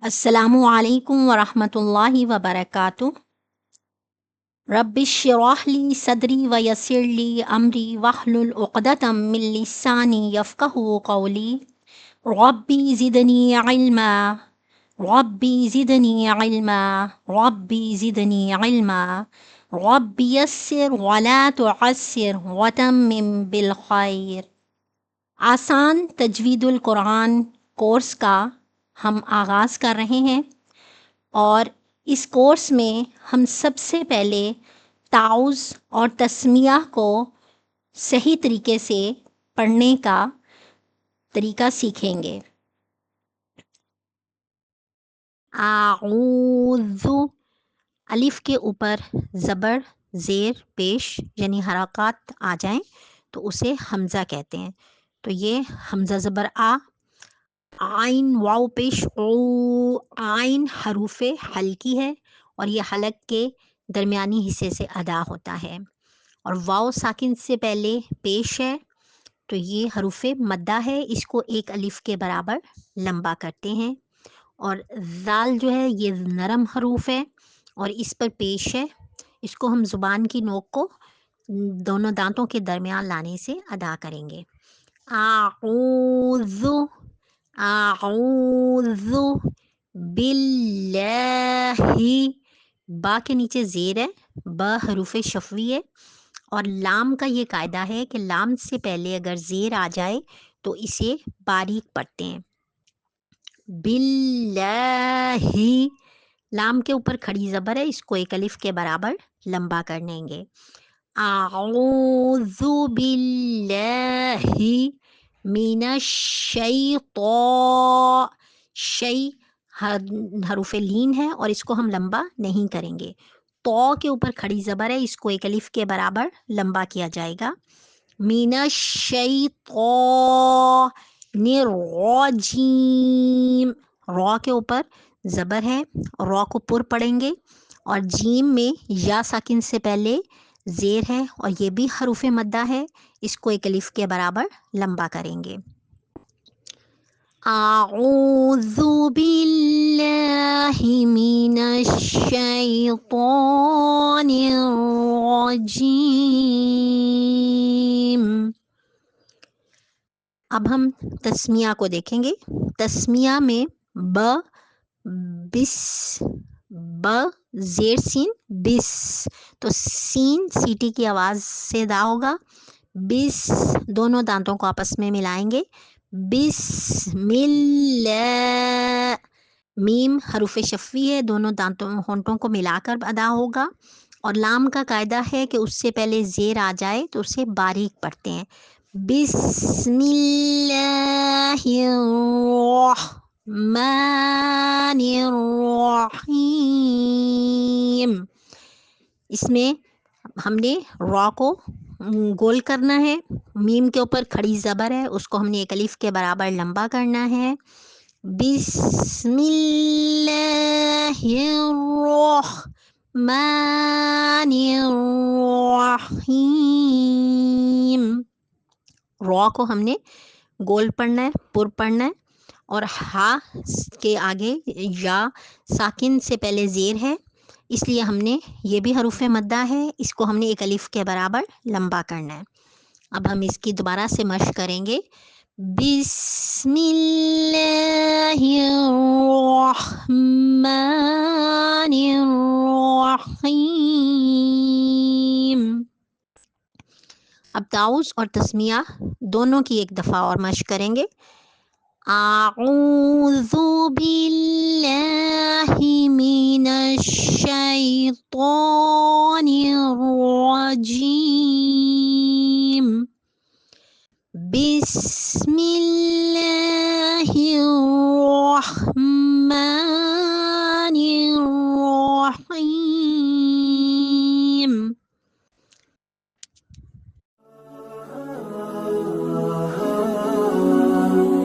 السلام علیکم ورحمۃ اللہ وبرکاتہ۔ رب اشرح لی صدری ویسر لی امری واحلل عقدۃ من لسانی یفقہوا قولی۔ ربی زدنی علما، ربی زدنی علما، ربی زدنی علما، رب یسر ولا تعسر وتمم بالخیر۔ آسان تجوید القرآن کورس کا ہم آغاز کر رہے ہیں، اور اس کورس میں ہم سب سے پہلے تعوذ اور تسمیہ کو صحیح طریقے سے پڑھنے کا طریقہ سیکھیں گے۔ اعوذ، الف کے اوپر زبر زیر پیش یعنی حرکات آ جائیں تو اسے حمزہ کہتے ہیں۔ تو یہ حمزہ زبر آ، عین واو پیش او، عین حروف حلقی ہے اور یہ حلق کے درمیانی حصے سے ادا ہوتا ہے، اور واو ساکن سے پہلے پیش ہے تو یہ حروف مدہ ہے، اس کو ایک الف کے برابر لمبا کرتے ہیں، اور ذال جو ہے یہ نرم حروف ہے اور اس پر پیش ہے، اس کو ہم زبان کی نوک کو دونوں دانتوں کے درمیان لانے سے ادا کریں گے۔ اعوذ، اعوذ باللہ، با کے نیچے زیر ہے، با حروف شفوی ہے، اور لام کا یہ قاعدہ ہے کہ لام سے پہلے اگر زیر آ جائے تو اسے باریک پڑھتے ہیں۔ باللہ، لام کے اوپر کھڑی زبر ہے، اس کو ایک الف کے برابر لمبا کر لیں گے۔ اعوذ باللہ من الشیطان، شی حروف لین ہے اور اس کو ہم لمبا نہیں کریں گے۔ تو کے اوپر کھڑی زبر ہے، اس کو ایک الف کے برابر لمبا کیا جائے گا۔ من الشیطان الرجیم، را کے اوپر زبر ہے، را کو پر پڑھیں گے، اور جیم میں یا ساکن سے پہلے زیر ہے اور یہ بھی حروف مدہ ہے، اس کو ایک الف کے برابر لمبا کریں گے۔ اعوذ باللہ من الشیطان الرجیم۔ اب ہم تسمیہ کو دیکھیں گے۔ تسمیہ میں ب، بس، ب زیر سین بس، تو سین سیٹی کی آواز سے ادا ہوگا۔ بس، دونوں دانتوں کو آپس میں ملائیں گے، بسم اللہ۔ میم حروف شفوی ہے، دونوں دانتوں ہونٹوں کو ملا کر ادا ہوگا، اور لام کا قاعدہ ہے کہ اس سے پہلے زیر آ جائے تو اسے باریک پڑھتے ہیں۔ بسم اللہ الرحمن الرحیم۔ اس میں ہم نے را کو گول کرنا ہے، میم کے اوپر کھڑی زبر ہے، اس کو ہم نے ایک الف کے برابر لمبا کرنا ہے۔ بسم اللہ الرحمن الرحیم۔ را کو ہم نے گول پڑھنا ہے، پر پڑھنا ہے، اور ہا کے آگے یا ساکن سے پہلے زیر ہے، اس لیے ہم نے یہ بھی حروف مدہ ہے، اس کو ہم نے ایک الف کے برابر لمبا کرنا ہے۔ اب ہم اس کی دوبارہ سے مشق کریں گے۔ بسم اللہ الرحمن الرحیم۔ اب تعوذ اور تسمیہ دونوں کی ایک دفعہ اور مشق کریں گے۔ اعوذ باللہ من الشیطان الرجیم، بسم اللہ الرحمن